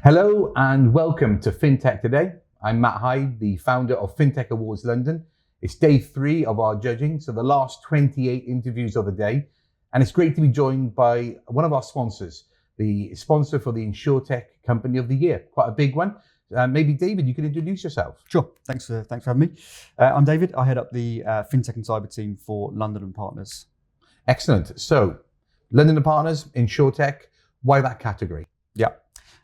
Hello and welcome to Fintech Today. I'm Matt Hyde, the founder of Fintech Awards London. It's day 3 of our judging, so the last 28 interviews of the day. And it's great to be joined by one of our sponsors, the sponsor for the InsurTech Company of the Year, quite a big one. Maybe David, you can introduce yourself. Sure, thanks for having me. I'm David, I head up the Fintech and Cyber team for London and Partners. Excellent. So, London and Partners, InsurTech, why that category? Yeah.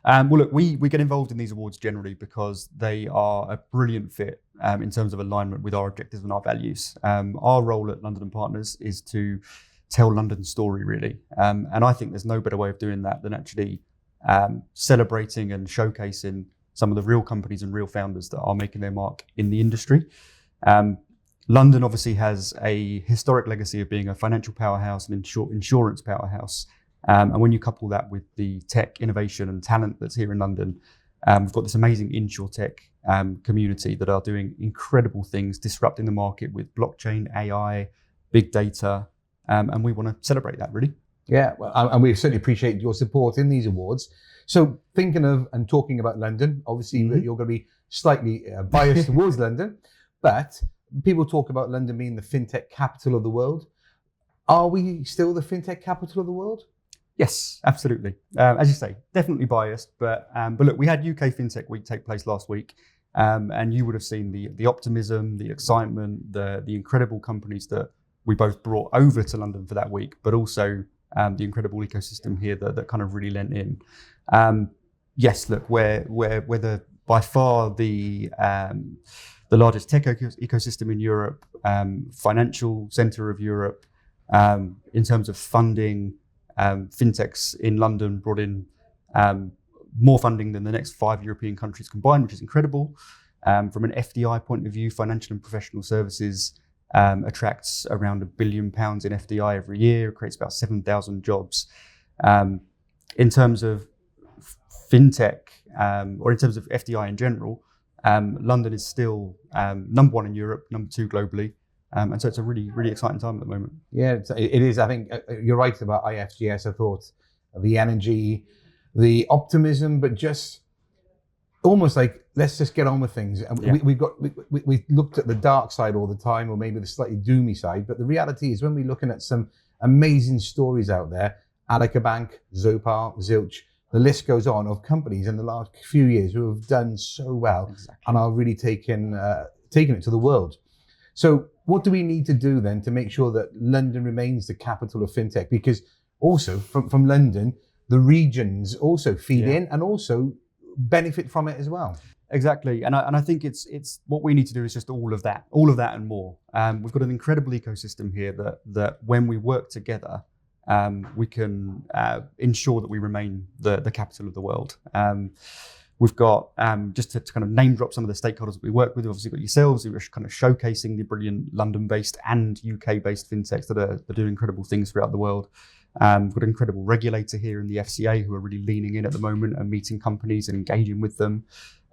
Well, look, we get involved in these awards generally because they are a brilliant fit in terms of alignment with our objectives and our values. Our role at London and Partners is to tell London's story, really. And I think there's no better way of doing that than actually celebrating and showcasing some of the real companies and real founders that are making their mark in the industry. London obviously has a historic legacy of being a financial powerhouse and insurance powerhouse. And when you couple that with the tech innovation and talent that's here in London, we've got this amazing InsurTech community that are doing incredible things, disrupting the market with blockchain, AI, big data, and we want to celebrate that, really. Yeah, well, and we certainly appreciate your support in these awards. So thinking of and talking about London, obviously you're going to be slightly biased towards London, but people talk about London being the fintech capital of the world. Are we still the fintech capital of the world? Yes, absolutely. As you say, definitely biased, but look, we had UK FinTech Week take place last week, and you would have seen the optimism, the excitement, the incredible companies that we both brought over to London for that week, but also the incredible ecosystem here that kind of really lent in. Yes, look, we're by far the largest tech ecosystem in Europe, financial center of Europe, in terms of funding. Fintechs in London brought in more funding than the next 5 European countries combined, which is incredible. From an FDI point of view, financial and professional services attracts around £1 billion in FDI every year, creates about 7,000 jobs. In terms of fintech, or in terms of FDI in general, London is still number 1 in Europe, number 2 globally. And so it's a really, really exciting time at the moment. Yeah, it is. I think you're right about IFGS. I thought the energy, the optimism, but just almost like, let's just get on with things. And Yeah. we looked at the dark side all the time, or maybe the slightly doomy side. But the reality is when we're looking at some amazing stories out there, Alika Bank, Zopar, Zilch, the list goes on of companies in the last few years who have done so well. Exactly. And are really taking it to the world. So what do we need to do then to make sure that London remains the capital of fintech? Because also from London, the regions also feed in and also benefit from it as well. Exactly, and I think it's what we need to do is just all of that and more. We've got an incredible ecosystem here that when we work together, we can ensure that we remain the capital of the world. We've got, just to kind of name drop some of the stakeholders that we work with, we've obviously got yourselves who are kind of showcasing the brilliant London-based and UK-based fintechs that are doing incredible things throughout the world. We've got an incredible regulator here in the FCA who are really leaning in at the moment and meeting companies and engaging with them.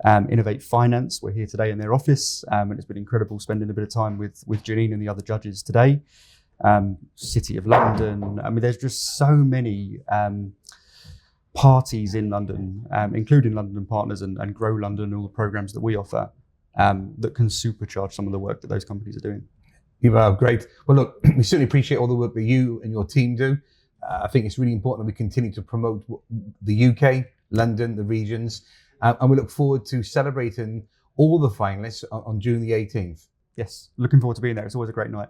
Innovate Finance, we're here today in their office, and it's been incredible spending a bit of time with Janine and the other judges today. City of London, I mean, there's just so many parties in London, including London and Partners and Grow London and all the programs that we offer that can supercharge some of the work that those companies are doing. You are great. Well, look, we certainly appreciate all the work that you and your team do. I think it's really important that we continue to promote the UK, London, the regions, and we look forward to celebrating all the finalists on June the 18th. Yes, looking forward to being there. It's always a great night.